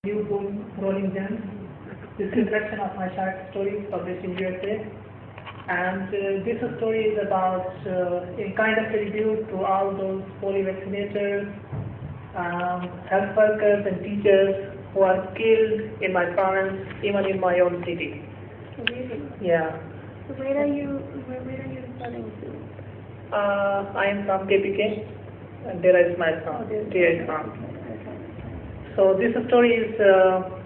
New Boom Rolling Gems. This is a collection of my short stories published in USA. And this story is about a kind of tribute to all those polio vaccinators, health workers and teachers who are killed in my province, even in my own city. Really? Yeah. So where are you studying to? I am from KPK, and there is my son. There is from. So this story is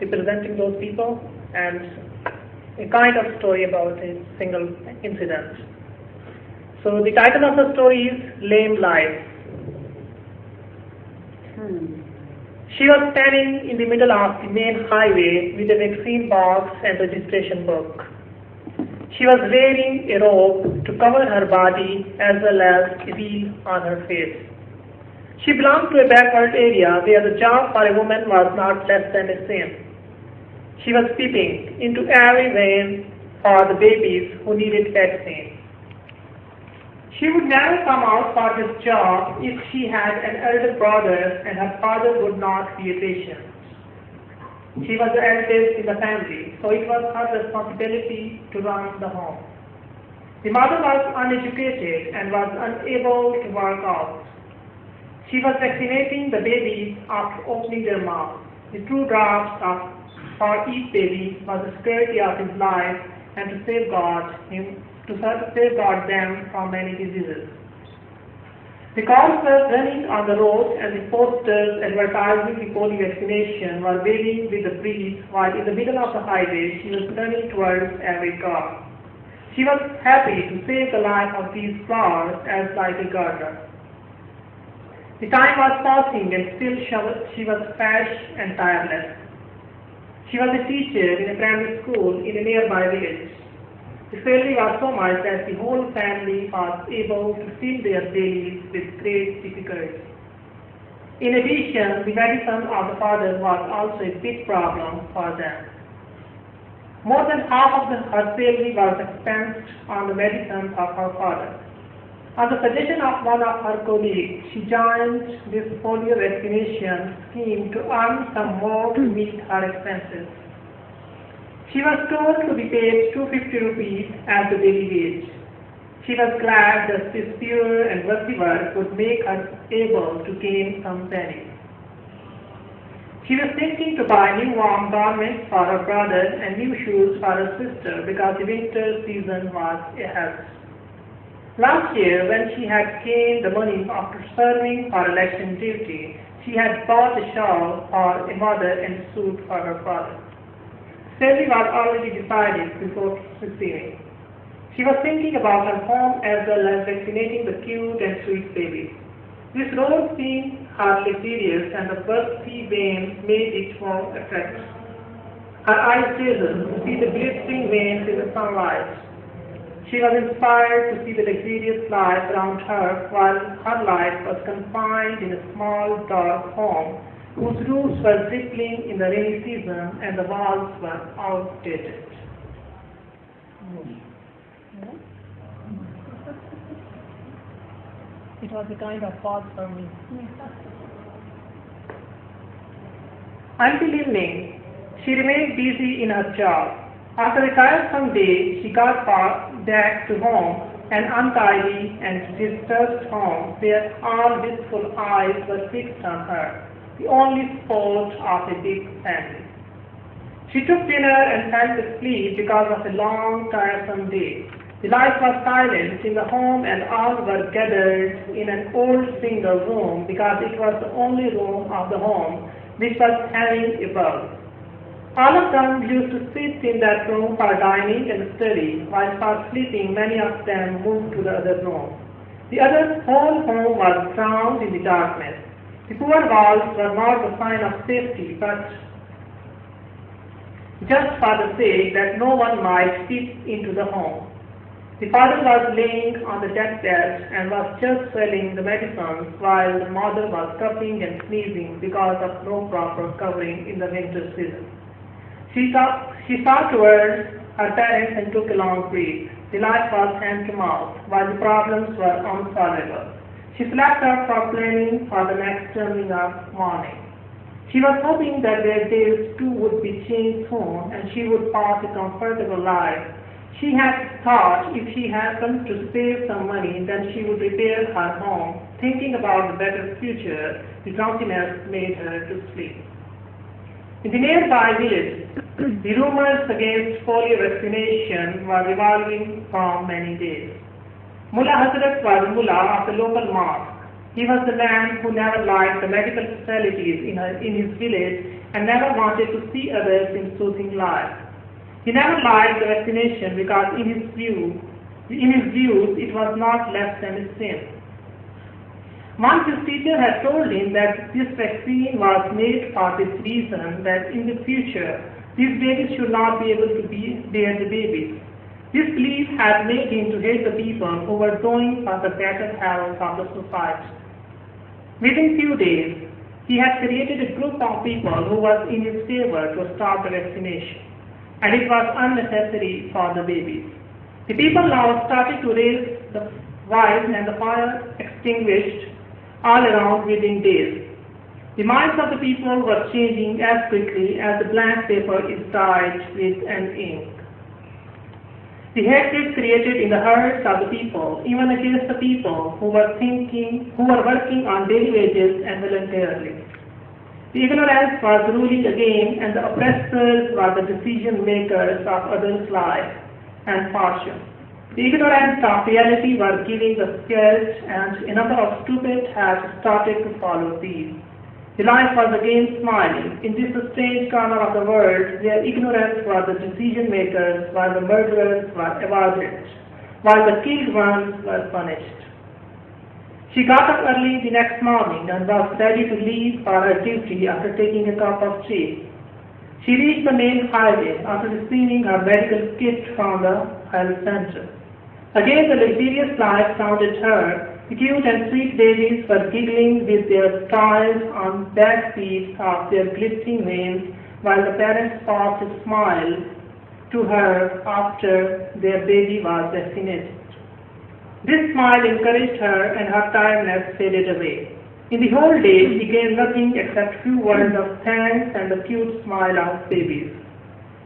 representing those people and a kind of story about a single incident. So the title of the story is Lame Life. She was standing in the middle of the main highway with a vaccine box and registration book. She was wearing a robe to cover her body as well as a veil on her face. She belonged to a backward area where the job for a woman was not less than a sin. She was peeping into every vein for the babies who needed vaccine. She would never come out for this job if she had an elder brother and her father would not be a patient. She was the eldest in the family, so it was her responsibility to run the home. The mother was uneducated and was unable to work out. She was vaccinating the babies after opening their mouths. The 2 drops for each baby was the security of his life and to safeguard them from many diseases. The cars were running on the road and the posters advertising the polio vaccination were waving with the breeze while in the middle of the highway she was turning towards every car. She was happy to save the life of these flowers as like a gardener. The time was passing and still she was fresh and tireless. She was a teacher in a primary school in a nearby village. The salary was so much that the whole family was able to fill their dailies with great difficulty. In addition, the medicine of the father was also a big problem for them. More than half of her salary was expensed on the medicines of her father. On the suggestion of one of her colleagues, she joined this polio vaccination scheme to earn some more to meet her expenses. She was told to be paid 250 rupees as the daily wage. She was glad that this pure and worthy work would make her able to gain some pennies. She was thinking to buy new warm garments for her brother and new shoes for her sister because the winter season was ahead. Last year, when she had gained the money after serving for election duty, she had bought a shawl for a mother and a suit for her father. Salary was already decided before receiving. She was thinking about her home as well as vaccinating the cute and sweet babies. This road seemed her luxurious and the busty veins made it more attractive. Her eyes dazzled to see the glittering veins in the sunlight. She was inspired to see the luxurious life around her while her life was confined in a small, dark home whose roofs were dripping in the rainy season and the walls were outdated. It was a kind of pause for me. Until evening, she remained busy in her job. After a tiresome day, she got back to home, an untidy and disturbed home where all wistful eyes were fixed on her, the only support of a big family. She took dinner and fell asleep because of a long, tiresome day. The light was silent in the home and all were gathered in an old single room because it was the only room of the home which was having a bulb. All of them used to sit in that room for dining and study, while for sleeping many of them moved to the other room. The other whole home was drowned in the darkness. The poor walls were not the sign of safety, but just for the sake that no one might peep into the home. The father was laying on the deathbed and was just swallowing the medicines while the mother was coughing and sneezing because of no proper covering in the winter season. She saw towards her parents and took a long breath. The life was hand to mouth, while the problems were unsolvable. She slept up for planning for the next turning of morning. She was hoping that their days too would be changed soon and she would pass a comfortable life. She had thought if she happened to save some money, then she would repair her home. Thinking about the better future, the drowsiness made her to sleep. In the nearby village, the rumors against polio vaccination were revolving for many days. Mullah Hazrat was Mullah of the local mosque. He was the man who never liked the medical facilities in his village and never wanted to see others in soothing life. He never liked the vaccination because in his views it was not less than a sin. Once his teacher had told him that this vaccine was made for this reason, that in the future these babies should not be able to bear the babies. This belief had made him to hate the people who were doing for the better health of the society. Within few days, he had created a group of people who was in his favor to stop the vaccination, and it was unnecessary for the babies. The people now started to raise the voice and the fire extinguished all around within days. The minds of the people were changing as quickly as the blank paper is dyed with an ink. The hatred created in the hearts of the people, even against the people who were working on daily wages and voluntarily. The ignorance was ruling again, and the oppressors were the decision makers of others' life and fortune. The ignorance of reality were giving the scared, and a number of stupid had started to follow these. The life was again smiling. In this strange corner of the world, where ignorance was the decision makers, while the murderers were avoided, while the killed ones were punished. She got up early the next morning and was ready to leave for her duty after taking a cup of tea. She reached the main highway after receiving her medical kit from the health center. Again the luxurious life surrounded her. The cute and sweet babies were giggling with their toys on back seats of their glistening veins, while the parents paused to smile to her after their baby was vaccinated. This smile encouraged her and her tiredness faded away. In the whole day, she gained nothing except few words of thanks and the cute smile of babies.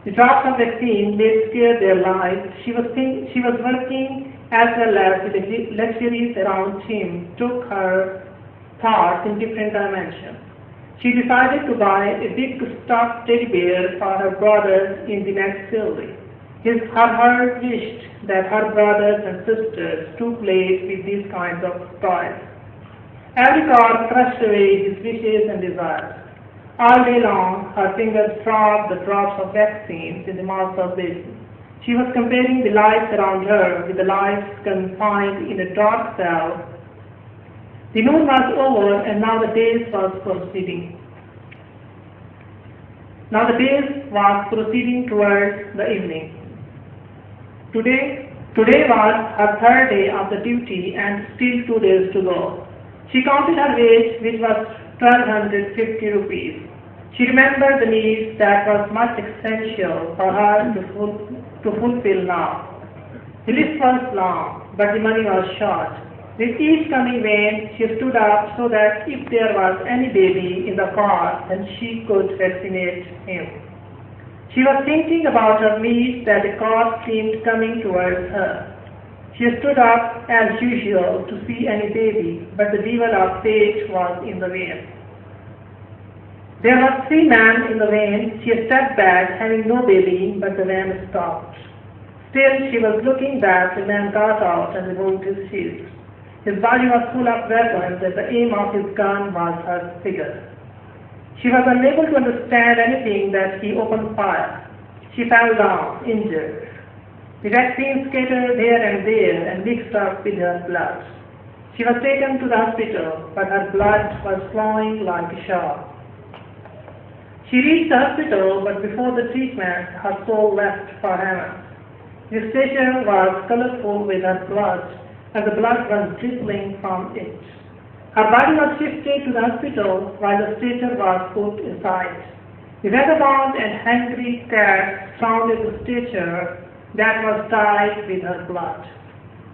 The drops of vaccine made scare their lives. She was working as well as the luxuries around him took her thoughts in different dimensions. She decided to buy a big stuffed teddy bear for her brothers in the next building. Her heart wished that her brothers and sisters too played with these kinds of toys. Every car crushed away his wishes and desires. All day long, her fingers dropped the drops of vaccines in the mouth of babies. She was comparing the lives around her with the lives confined in a dark cell. The noon was over, and now the day was proceeding. Towards the evening. Today was her third day of the duty, and still 2 days to go. She counted her wage, which was 1,250 rupees. She remembered the needs that was much essential for her to fulfill now. The list was long, but the money was short. With each coming vein, she stood up so that if there was any baby in the car, then she could vaccinate him. She was thinking about her needs that the car seemed coming towards her. She stood up as usual to see any baby, but the devil of fate was in the way. There were 3 men in the van. She stepped back, having no baby, but the van stopped. Still, she was looking back. The man got out and removed his shield. His body was full of weapons, and the aim of his gun was her figure. She was unable to understand anything that he opened fire. She fell down, injured. The vaccine scattered here and there and mixed up with her blood. She was taken to the hospital, but her blood was flowing like a shower. She reached the hospital, but before the treatment, her soul left for heaven. The station was colorful with her blood, and the blood was dripping from it. Her body was shifted to the hospital while the stretcher was put aside. The vagabond and hungry cat surrounded the stretcher that was dyed with her blood.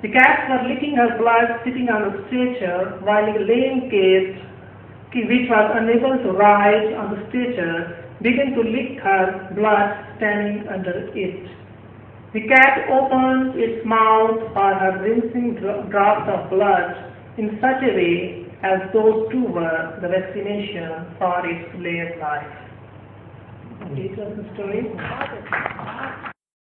The cats were licking her blood sitting on the stretcher while a lame case which was unable to rise on the stretcher, began to lick her blood standing under it. The cat opened its mouth for her rinsing drops of blood in such a way as those two were the vaccination for its later life. Details of the story.